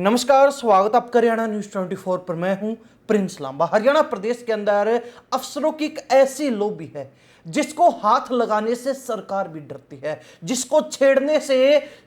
नमस्कार, स्वागत आपका हरियाणा न्यूज 24 पर। मैं हूं प्रिंस लांबा। हरियाणा प्रदेश के अंदर अफसरों की एक ऐसी लॉबी है जिसको हाथ लगाने से सरकार भी डरती है, जिसको छेड़ने से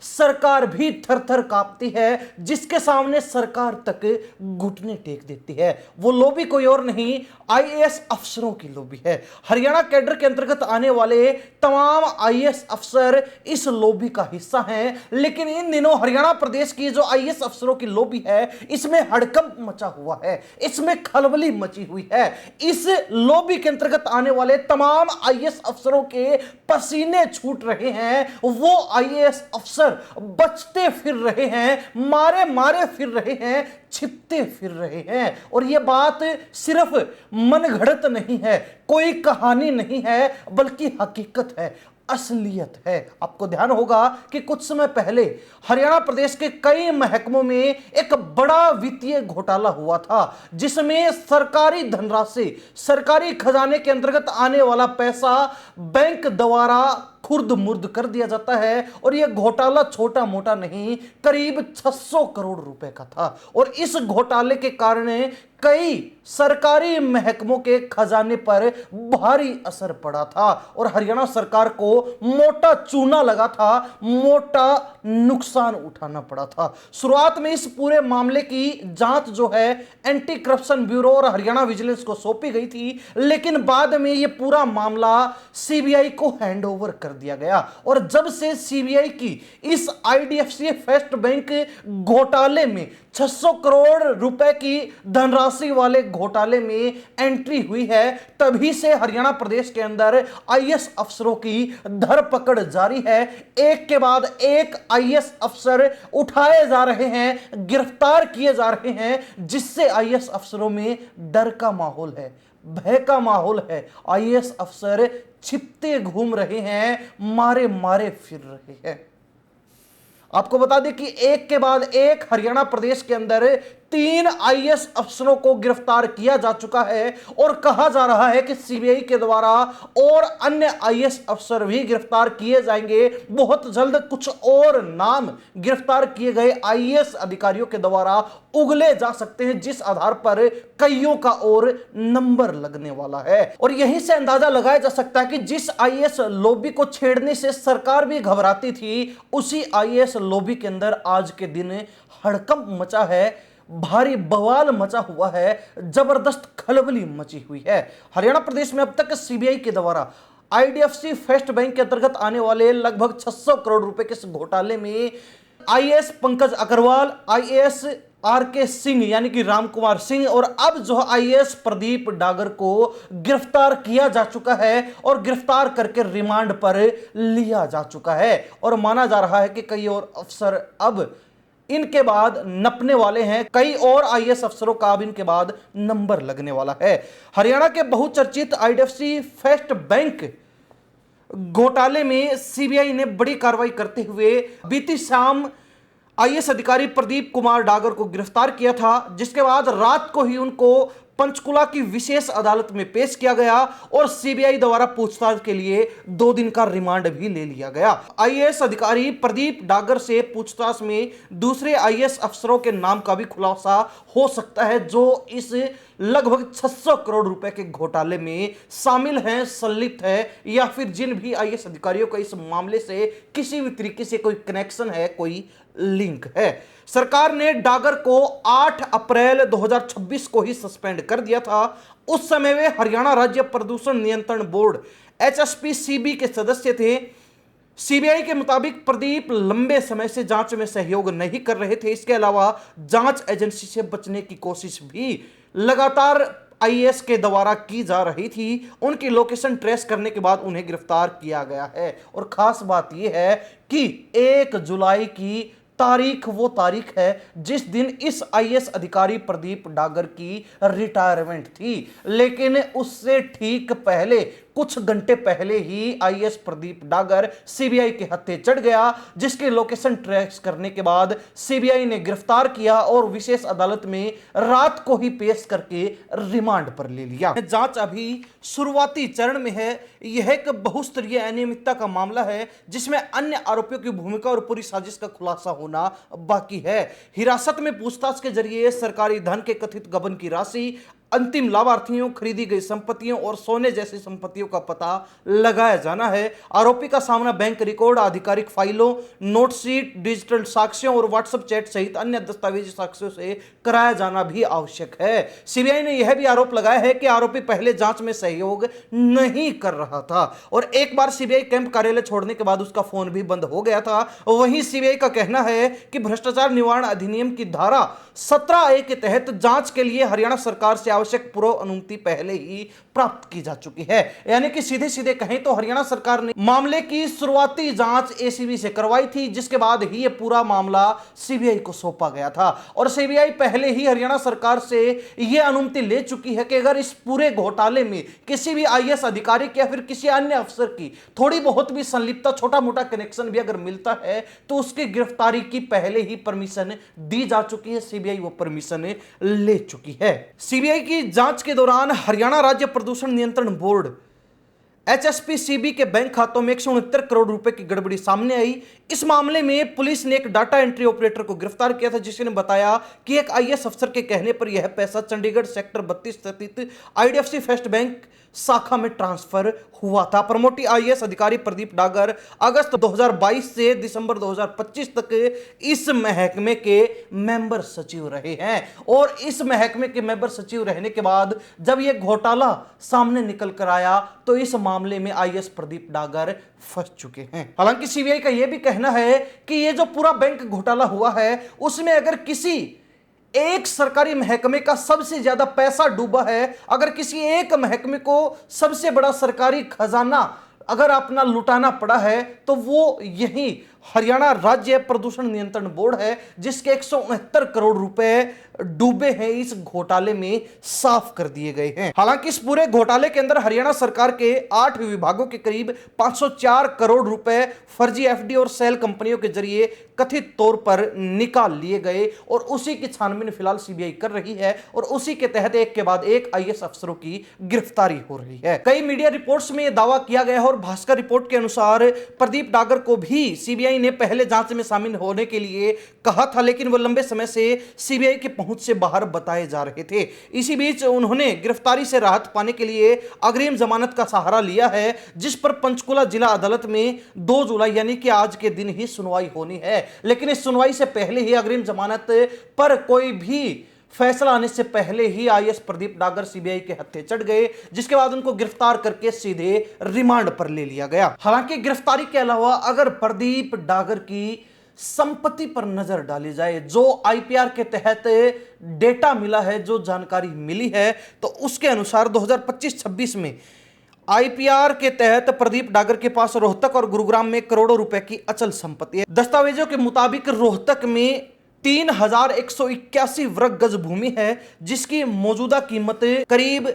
सरकार भी थर थर कांपती है, जिसके सामने सरकार तक घुटने टेक देती है। वो लॉबी कोई और नहीं, आईएएस अफसरों की लॉबी है। हरियाणा कैडर के अंतर्गत आने वाले तमाम आईएएस अफसर इस लॉबी का हिस्सा हैं। लेकिन इन दिनों हरियाणा प्रदेश की जो आईएएस अफसरों की लॉबी है, इसमें हड़कंप मचा हुआ है, इसमें खलबली मची हुई है। इस लॉबी के अंतर्गत आने वाले तमाम आईएएस अफसरों के पसीने छूट रहे हैं। वो आईएएस अफसर बचते फिर रहे हैं, मारे मारे फिर रहे हैं, छिपते फिर रहे हैं। और यह बात सिर्फ मनगढ़ंत नहीं है, कोई कहानी नहीं है, बल्कि हकीकत है, असलियत है। आपको ध्यान होगा कि कुछ समय पहले हरियाणा प्रदेश के कई महकमों में एक बड़ा वित्तीय घोटाला हुआ था, जिसमें सरकारी धनराशि, सरकारी खजाने के अंतर्गत आने वाला पैसा बैंक द्वारा खुर्द मुर्द कर दिया जाता है। और यह घोटाला छोटा मोटा नहीं, करीब 600 करोड़ रुपए का था। और इस घोटाले के कारण कई सरकारी महकमों के खजाने पर भारी असर पड़ा था और हरियाणा सरकार को मोटा चूना लगा था, मोटा नुकसान उठाना पड़ा था। शुरुआत में इस पूरे मामले की जांच जो है एंटी करप्शन ब्यूरो और हरियाणा विजिलेंस को सौंपी गई थी, लेकिन बाद में यह पूरा मामला सीबीआई को हैंडओवर कर दिया गया। और जब से सीबीआई की इस आईडीएफसी फर्स्ट बैंक घोटाले में 600 करोड़ रुपए की धनराशि वाले घोटाले में एंट्री हुई है, तभी से हरियाणा प्रदेश के अंदर आईएएस अफसरों की धरपकड़ जारी है। एक के बाद एक आईएएस अफसर उठाए जा रहे हैं, गिरफ्तार किए जा रहे हैं, जिससे आईएएस अफसरों में डर का माहौल है, भय का माहौल है। आईएएस अफसर छिपते घूम रहे हैं, मारे मारे फिर रहे हैं। आपको बता दें कि एक के बाद एक हरियाणा प्रदेश के अंदर 3 आईएएस अफसरों को गिरफ्तार किया जा चुका है और कहा जा रहा है कि सीबीआई के द्वारा और अन्य आईएएस अफसर भी गिरफ्तार किए जाएंगे। बहुत जल्द कुछ और नाम गिरफ्तार किए गए आईएएस अधिकारियों के द्वारा उगले जा सकते हैं, जिस आधार पर कईयों का और नंबर लगने वाला है। और यहीं से अंदाजा लगाया जा सकता है कि जिस आईएएस लॉबी को छेड़ने से सरकार भी घबराती थी, उसी आईएएस लॉबी के अंदर आज के दिन हड़कंप मचा है, भारी बवाल मचा हुआ है, जबरदस्त खलबली मची हुई है। हरियाणा प्रदेश में अब तक सीबीआई के द्वारा आईडीएफसी फर्स्ट बैंक के अंतर्गत आने वाले लगभग 600 करोड़ रुपए के इस घोटाले में IAS Pankaj Agarwal, IAS RK Singh यानी कि राम कुमार सिंह और अब जो आईएएस प्रदीप डागर को गिरफ्तार किया जा चुका है और गिरफ्तार करके रिमांड पर लिया जा चुका है। और माना जा रहा है कि कई और अफसर अब इनके बाद नपने वाले हैं, कई और आईएएस अफसरों का अब इनके बाद नंबर लगने वाला है। हरियाणा के बहुचर्चित आईडीएफसी फर्स्ट बैंक घोटाले में सीबीआई ने बड़ी कार्रवाई करते हुए बीती शाम आईएएस अधिकारी प्रदीप कुमार डागर को गिरफ्तार किया था, जिसके बाद रात को ही उनको पंचकुला की विशेष अदालत में पेश किया गया और सीबीआई द्वारा पूछताछ के लिए 2 दिन का रिमांड भी ले लिया गया। आईएएस अधिकारी प्रदीप डागर से पूछताछ में दूसरे आईएएस अफसरों के नाम का भी खुलासा हो सकता है, जो इस लगभग 600 करोड़ रुपए के घोटाले में शामिल हैं, संलिप्त है, या फिर जिन भी आईएएस अधिकारियों का इस मामले से किसी भी तरीके से कोई कनेक्शन है, कोई लिंक है। सरकार ने डागर को 8 अप्रैल 2026 को ही सस्पेंड कर दिया था। उस समय वे हरियाणा राज्य प्रदूषण नियंत्रण बोर्ड HSPCB के सदस्य थे। सीबीआई के मुताबिक प्रदीप लंबे समय से जांच में सहयोग नहीं कर रहे थे। इसके अलावा जांच एजेंसी से बचने की कोशिश भी लगातार आईएएस के द्वारा की जा रही थी। उनकी लोकेशन ट्रेस करने के बाद उन्हें गिरफ्तार किया गया है। और खास बात यह है कि 1 जुलाई की तारीख वो तारीख है जिस दिन इस आईएएस अधिकारी प्रदीप डागर की रिटायरमेंट थी, लेकिन उससे ठीक पहले कुछ घंटे पहले ही आईएएस प्रदीप डागर सीबीआई के हत्थे चढ़ गया, जिसकी लोकेशन ट्रेस करने के बाद सीबीआई ने गिरफ्तार किया और विशेष अदालत में रात को ही पेश करके रिमांड पर ले लिया। जांच अभी शुरुआती चरण में है। यह एक बहुस्तरीय अनियमितता का मामला है जिसमें अन्य आरोपियों की भूमिका और पूरी साजिश का खुलासा होना बाकी है। हिरासत में पूछताछ के जरिए सरकारी धन के कथित गबन की राशि, अंतिम लाभार्थियों, खरीदी गई संपत्तियों और सोने जैसी संपत्तियों का पता लगाया जाना है। आरोपी का सामना बैंक रिकॉर्ड, आधिकारिक फाइलों, नोटशीट, डिजिटल साक्ष्यों और व्हाट्सएप चैट सहित अन्य दस्तावेजी साक्ष्यों से कराया जाना भी आवश्यक है। सीबीआई ने यह भी आरोप लगाया है कि आरोपी पहले जांच में सहयोग नहीं कर रहा था और एक बार सीबीआई कैंप कार्यालय छोड़ने के बाद उसका फोन भी बंद हो गया था। वहीं सीबीआई का कहना है कि भ्रष्टाचार निवारण अधिनियम की धारा 17A के तहत जांच के लिए हरियाणा सरकार से आवश्यक पूर्व अनुमति पहले ही प्राप्त की जा चुकी है। यानी कि सीधे सीधे कहें तो हरियाणा सरकार ने मामले की शुरुआती जांच एसीबी से करवाई थी, जिसके बाद ही यह पूरा मामला सीबीआई को सौंपा गया था और सीबीआई पहले ही हरियाणा सरकार से यह अनुमति ले चुकी है कि अगर इस पूरे घोटाले में किसी भी आईएएस अधिकारी या फिर किसी अन्य अफसर की थोड़ी बहुत भी संलिप्तता, छोटा मोटा कनेक्शन भी अगर मिलता है तो उसकी गिरफ्तारी की पहले ही परमिशन दी जा चुकी है। सीबीआई वो परमिशन ले चुकी है। सीबीआई की जांच के दौरान हरियाणा राज्य प्रदूषण नियंत्रण बोर्ड एचएसपीसीबी के बैंक खातों में 169 करोड़ रुपए की गड़बड़ी सामने आई। इस मामले में पुलिस ने एक डाटा एंट्री ऑपरेटर को गिरफ्तार किया था, जिसने बताया कि एक आईएएस अफसर के कहने पर यह पैसा चंडीगढ़ सेक्टर 32 स्थित आईडीएफसी फर्स्ट बैंक शाखा में ट्रांसफर हुआ था। प्रमोटी आईएएस अधिकारी प्रदीप डागर अगस्त 2022 से दिसंबर 2025 तक इस महकमे के मेंबर सचिव रहे हैं और इस महकमे के मेंबर सचिव रहने के बाद जब यह घोटाला सामने निकल कर आया तो इस मामले में आईएएस प्रदीप डागर फंस चुके हैं। हालांकि सीबीआई का यह भी कहना है कि यह जो पूरा बैंक घोटाला हुआ है उसमें अगर किसी एक सरकारी महकमे का सबसे ज्यादा पैसा डूबा है, अगर किसी एक महकमे को सबसे बड़ा सरकारी खजाना अगर अपना लुटाना पड़ा है तो वो यही हरियाणा राज्य प्रदूषण नियंत्रण बोर्ड है, जिसके 169 करोड़ रुपए डूबे हैं इस घोटाले में साफ कर दिए गए हैं। हालांकि इस पूरे घोटाले के अंदर हरियाणा सरकार के 8 विभागों के करीब 504 करोड़ रुपए फर्जी एफडी और सेल कंपनियों के जरिए कथित तौर पर निकाल लिए गए और उसी की छानबीन फिलहाल सीबीआई कर रही है और उसी के तहत एक के बाद एक आईएएस अफसरों की गिरफ्तारी हो रही है। कई मीडिया रिपोर्ट्स में यह दावा किया गया है और भास्कर रिपोर्ट के अनुसार प्रदीप डागर को भी सीबीआई ने पहले जांच में शामिल होने के लिए कहा था, लेकिन वो लंबे समय से सीबीआई की पहुंच से बाहर बताए जा रहे थे। इसी बीच उन्होंने गिरफ्तारी से राहत पाने के लिए अग्रिम जमानत का सहारा लिया है, जिस पर पंचकुला जिला अदालत में 2 जुलाई यानी कि आज के दिन ही सुनवाई होनी है। लेकिन इस सुनवाई से पहले ही अग्रिम जमानत पर कोई भी फैसला आने से पहले ही आईएएस प्रदीप डागर सीबीआई के हत्थे चढ़ गए, जिसके बाद उनको गिरफ्तार करके सीधे रिमांड पर ले लिया गया। हालांकि गिरफ्तारी के अलावा अगर प्रदीप डागर की संपत्ति पर नजर डाली जाए, जो आईपीआर के तहत डेटा मिला है, जो जानकारी मिली है, तो उसके अनुसार 2025-26 में आईपीआर के तहत प्रदीप डागर के पास रोहतक और गुरुग्राम में करोड़ों रुपए की अचल संपत्ति है। दस्तावेजों के मुताबिक रोहतक में 3181 वर्ग गज भूमि है, जिसकी मौजूदा कीमत करीब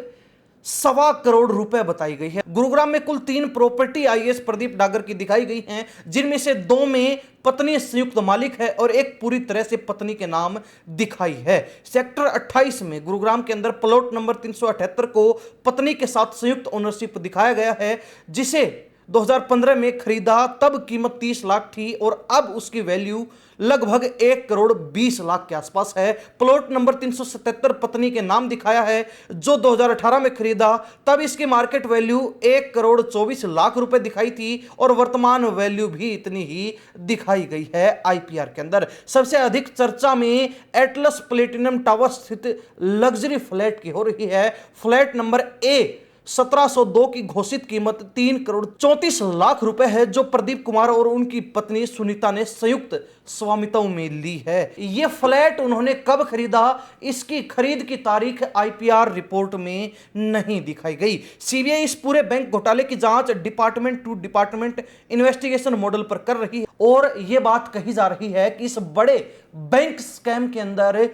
1.25 करोड़ रुपए बताई गई है। गुरुग्राम में कुल 3 प्रॉपर्टी आईएएस प्रदीप डागर की दिखाई गई हैं, जिनमें से 2 में पत्नी संयुक्त मालिक है और एक पूरी तरह से पत्नी के नाम दिखाई है। सेक्टर 28 में गुरुग्राम के अंदर प्लॉट नंबर 378 को पत्नी के साथ संयुक्त ओनरशिप दिखाया गया है, जिसे 2015 में खरीदा तब कीमत 30 लाख थी और अब उसकी वैल्यू लगभग 1 करोड़ 20 लाख के आसपास है। प्लॉट नंबर 377 पत्नी के नाम दिखाया है, जो 2018 में खरीदा तब इसकी मार्केट वैल्यू 1 करोड़ 24 लाख रुपए दिखाई थी और वर्तमान वैल्यू भी इतनी ही दिखाई गई है आईपीआर के अंदर। सबसे अधिक चर्चा में एटलस प्लेटिनम टावर स्थित लग्जरी फ्लैट की हो रही है। फ्लैट नंबर ए 1702 की घोषित कीमत 3 करोड़ 34 लाख रुपए है, जो प्रदीप कुमार और उनकी पत्नी सुनीता ने संयुक्त स्वामित्व में ली है। यह फ्लैट उन्होंने कब खरीदा, इसकी खरीद की तारीख आईपीआर रिपोर्ट में नहीं दिखाई गई। सीबीआई इस पूरे बैंक घोटाले की जांच department to department investigation model पर कर रही है और यह बात कही जा रही है कि इस बड़े बैंक स्कैम के अंदर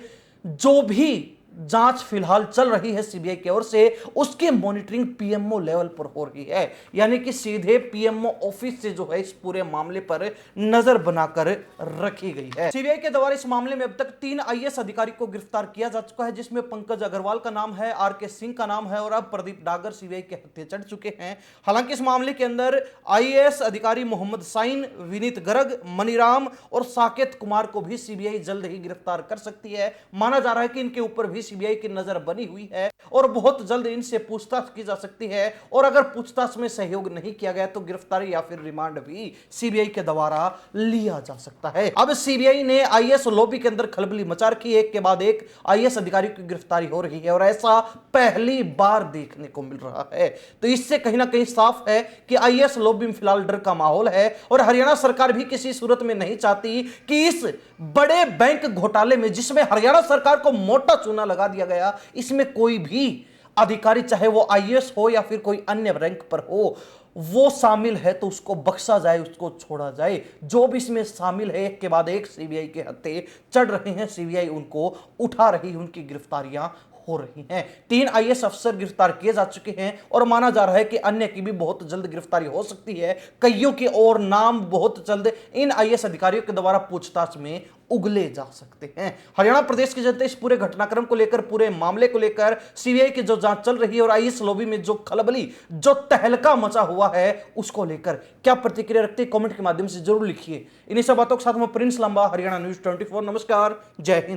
जो भी जांच फिलहाल चल रही है सीबीआई की ओर से, उसकी मॉनिटरिंग पीएमओ लेवल पर हो रही है। यानी कि सीधे पीएमओ ऑफिस से जो है इस पूरे मामले पर नजर बनाकर रखी गई है। सीबीआई के द्वारा इस मामले में अब तक 3 आईएएस अधिकारी को गिरफ्तार किया जा चुका है, जिसमें पंकज अग्रवाल का नाम है, आरके सिंह का नाम है और अब प्रदीप डागर सीबीआई के हत्थे चढ़ चुके हैं। हालांकि इस मामले के अंदर आईएएस अधिकारी मोहम्मद साइन, विनीत गर्ग, मनीराम और साकेत कुमार को भी सीबीआई जल्द ही गिरफ्तार कर सकती है। माना जा रहा है कि इनके ऊपर भी सीबीआई की नजर बनी हुई है और बहुत जल्द इनसे पूछताछ की जा सकती है, और अगर पूछताछ में सहयोग नहीं किया गया तो गिरफ्तारी या फिर रिमांड भी सीबीआई के द्वारा लिया जा सकता है। अब सीबीआई ने आईएएस लॉबी के अंदर खलबली मचा रखी है, एक के बाद एक आईएएस अधिकारी की गिरफ्तारी हो रही है और ऐसा पहली बार देखने को मिल रहा है। तो इससे कहीं ना कहीं साफ है कि आईएएस लॉबी में फिलहाल डर का माहौल है और हरियाणा सरकार भी किसी सूरत में नहीं चाहती कि इस बड़े बैंक घोटाले में, जिसमें हरियाणा सरकार को मोटा चूना लगा दिया गया, इसमें कोई भी अधिकारी, चाहे वो आईएएस हो या फिर कोई अन्य रैंक पर हो, वो शामिल है तो उसको बख्शा जाए, उसको छोड़ा जाए। जो भी इसमें शामिल है एक के बाद एक सीबीआई के हत्थे चढ़ रहे हैं, सीबीआई उनको उठा रही है, उनकी गिरफ्तारियां हो रही हैं। 3 आईएएस अफसर गिरफ्तार किए जा चुके हैं और माना जा रहा है कि अन्य की भी बहुत जल्द गिरफ्तारी हो सकती है। कईयों के और नाम बहुत जल्द इन आईएएस अधिकारियों के द्वारा पूछताछ में उगले जा सकते हैं। हरियाणा प्रदेश के जनता इस पूरे घटनाक्रम को लेकर, पूरे मामले को लेकर, सीबीआई की जो जांच चल रही है और आईएएस लॉबी में जो खलबली, जो तहलका मचा हुआ है, उसको लेकर क्या प्रतिक्रिया रखते हैं, कमेंट के माध्यम से जरूर लिखिए। इन्हीं सब बातों के साथ मैं प्रिंस लांबा, हरियाणा न्यूज 24। नमस्कार, जय हिंद।